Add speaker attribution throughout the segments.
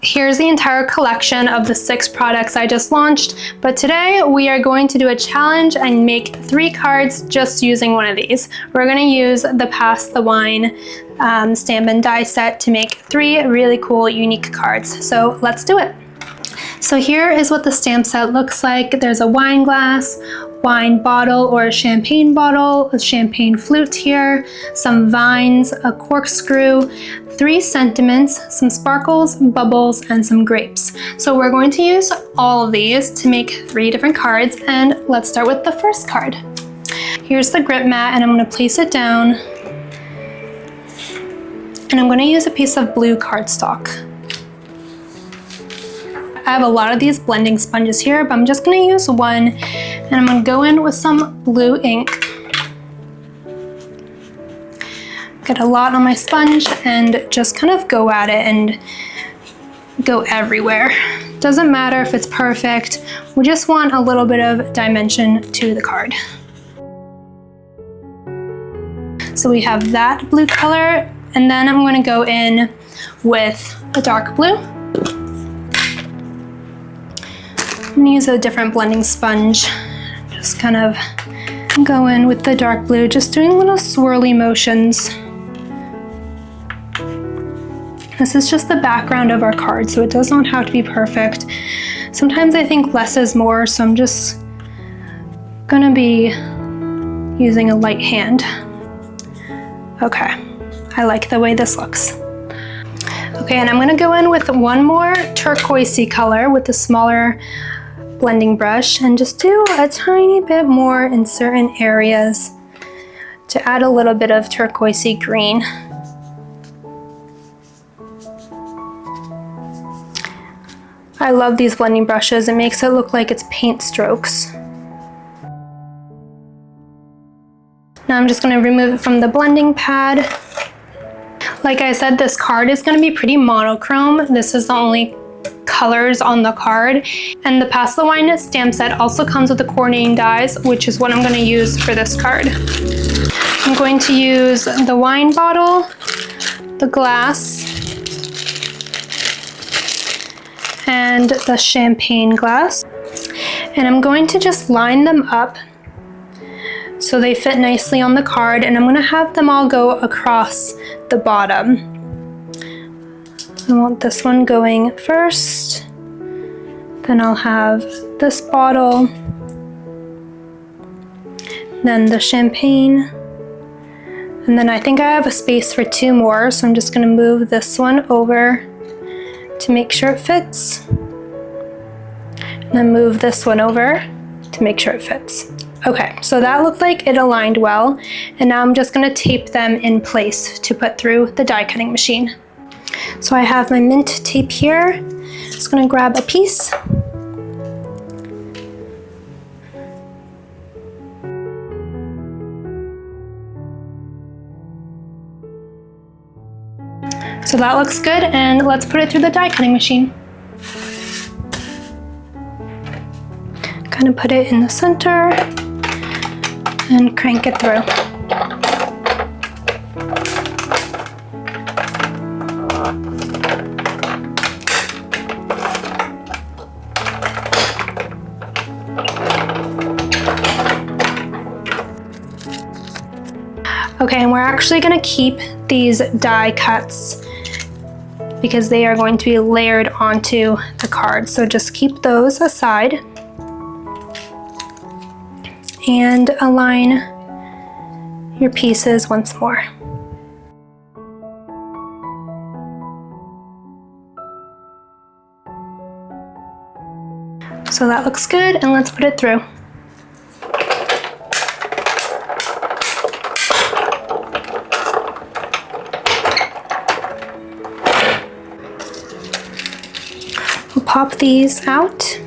Speaker 1: Here's the entire collection of the 6 products I just launched, but today we are going to do a challenge and make 3 cards just using one of these. We're going to use the Pass the Wine stamp and die set to make 3 really cool, unique cards. So let's do it. So here is what the stamp set looks like. There's a wine glass, wine bottle or a champagne bottle, a champagne flute here, some vines, a corkscrew, 3 sentiments, some sparkles, bubbles, and some grapes. So we're going to use all of these to make 3 different cards, and let's start with the first card. Here's the grip mat, and I'm going to place it down, and I'm going to use a piece of blue cardstock. I have a lot of these blending sponges here, but I'm just going to use one, and I'm going to go in with some blue ink. Get a lot on my sponge and just kind of go at it and go everywhere. Doesn't matter if it's perfect, we just want a little bit of dimension to the card. So we have that blue color, and then I'm going to go in with the dark blue. I'm going to use a different blending sponge. Just kind of go in with the dark blue, just doing little swirly motions. This is just the background of our card, so it does not have to be perfect. Sometimes I think less is more, so I'm just going to be using a light hand. Okay, I like the way this looks. Okay, and I'm going to go in with one more turquoisey color with a smaller blending brush and just do a tiny bit more in certain areas to add a little bit of turquoisey green. I love these blending brushes. It makes it look like it's paint strokes. Now I'm just going to remove it from the blending pad. Like I said, this card is going to be pretty monochrome. This is the only colors on the card, and the Pass the Wine stamp set also comes with the coordinating dies, which is what I'm going to use for this card. I'm going to use the wine bottle, the glass, and the champagne glass, and I'm going to just line them up so they fit nicely on the card, and I'm going to have them all go across the bottom. I want this one going first, then I'll have this bottle, then the champagne, and then I think I have a space for 2 more, so I'm just going to move this one over to make sure it fits, and then move this one over to make sure it fits. Okay, so that looked like it aligned well, and now I'm just going to tape them in place to put through the die cutting machine. So I have my mint tape here. Just going to grab a piece. So that looks good, and let's put it through the die cutting machine. Kind of put it in the center and crank it through. Okay, and we're actually going to keep these die cuts because they are going to be layered onto the card. So just keep those aside and align your pieces once more. So that looks good, and let's put it through. We'll pop these out.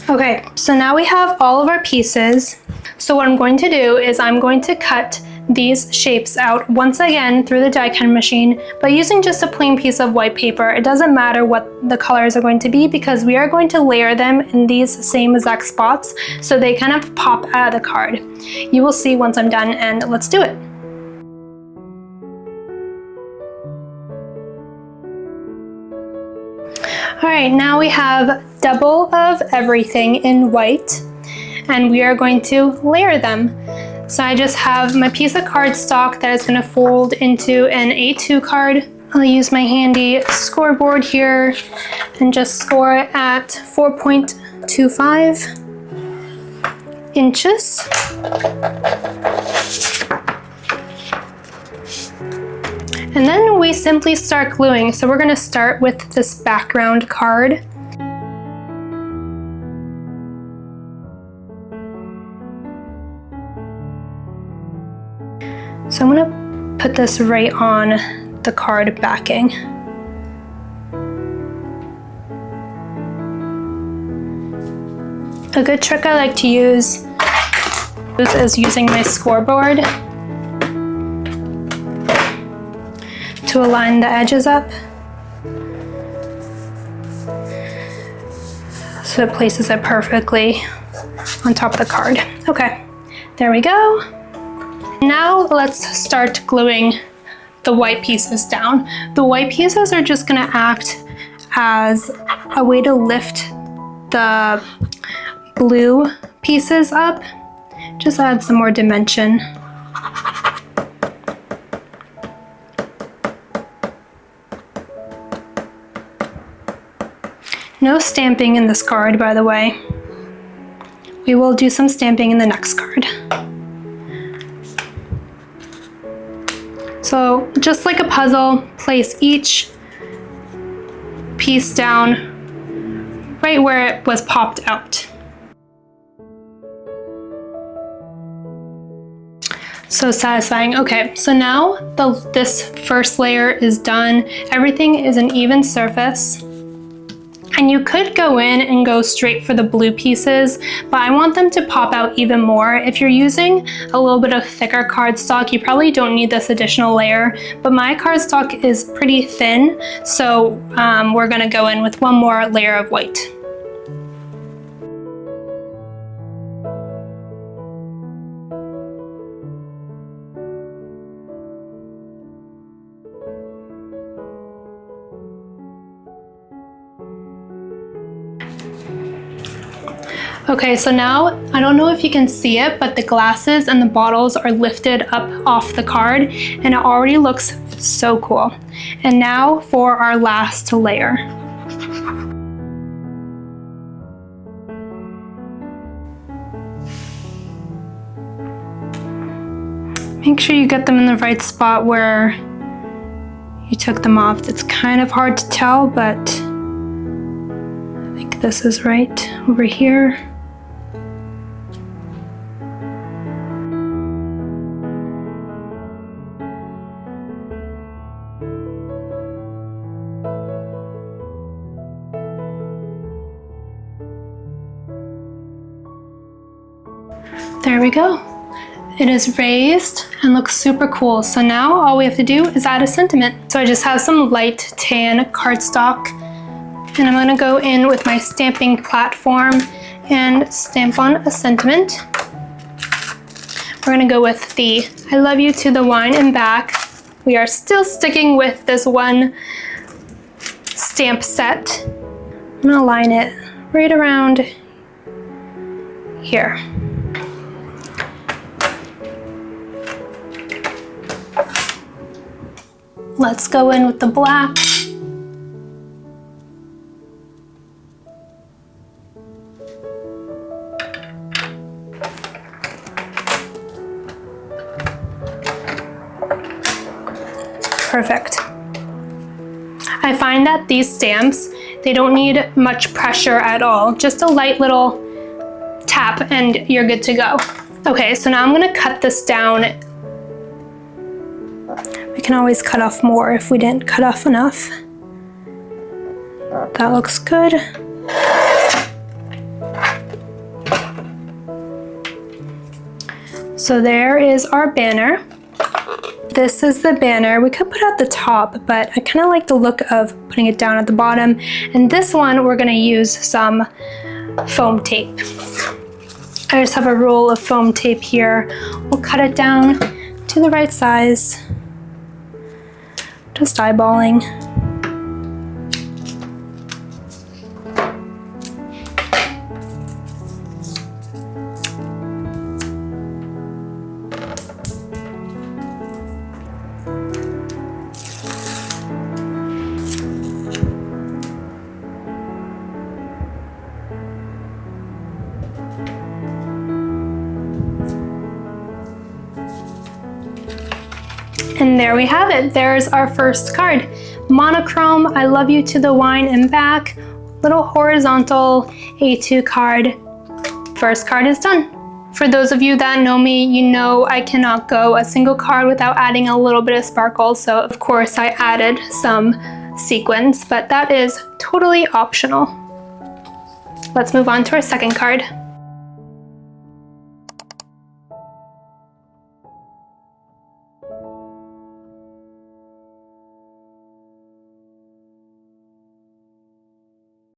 Speaker 1: Okay, so now we have all of our pieces. So what I'm going to do is I'm going to cut these shapes out once again through the die cutting machine, but using just a plain piece of white paper. It doesn't matter what the colors are going to be because we are going to layer them in these same exact spots so they kind of pop out of the card. You will see once I'm done, and let's do it. All right, now we have double of everything in white, and we are going to layer them. So I just have my piece of cardstock that is going to fold into an A2 card. I'll use my handy scoreboard here and just score it at 4.25 inches. And then we simply start gluing. So we're going to start with this background card. So I'm going to put this right on the card backing. A good trick I like to use is using my scoreboard to align the edges up so it places it perfectly on top of the card. Okay, there we go. Now let's start gluing the white pieces down. The white pieces are just gonna act as a way to lift the blue pieces up. Just add some more dimension. No stamping in this card, by the way. We will do some stamping in the next card. So just like a puzzle, place each piece down right where it was popped out. So satisfying. Okay, so now this first layer is done. Everything is an even surface. And you could go in and go straight for the blue pieces, but I want them to pop out even more. If you're using a little bit of thicker cardstock, you probably don't need this additional layer, but my cardstock is pretty thin, so we're gonna go in with one more layer of white. Okay, so now, I don't know if you can see it, but the glasses and the bottles are lifted up off the card, and it already looks so cool. And now for our last layer. Make sure you get them in the right spot where you took them off. It's kind of hard to tell, but I think this is right over here. There we go. It is raised and looks super cool. So now all we have to do is add a sentiment. So I just have some light tan cardstock, and I'm gonna go in with my stamping platform and stamp on a sentiment. We're gonna go with the I love you to the wine and back. We are still sticking with this one stamp set. I'm gonna line it right around here. Let's go in with the black. Perfect. I find that these stamps, they don't need much pressure at all. Just a light little tap and you're good to go. Okay, so now I'm gonna cut this down. We can always cut off more if we didn't cut off enough. That looks good. So there is our banner. This is the banner. We could put it at the top, but I kind of like the look of putting it down at the bottom. And this one, we're gonna use some foam tape. I just have a roll of foam tape here. We'll cut it down to the right size. Just eyeballing. And there we have it. There's our first card. Monochrome, I love you to the wine and back. Little horizontal A2 card. First card is done. For those of you that know me, you know I cannot go a single card without adding a little bit of sparkle. So of course I added some sequins, but that is totally optional. Let's move on to our second card.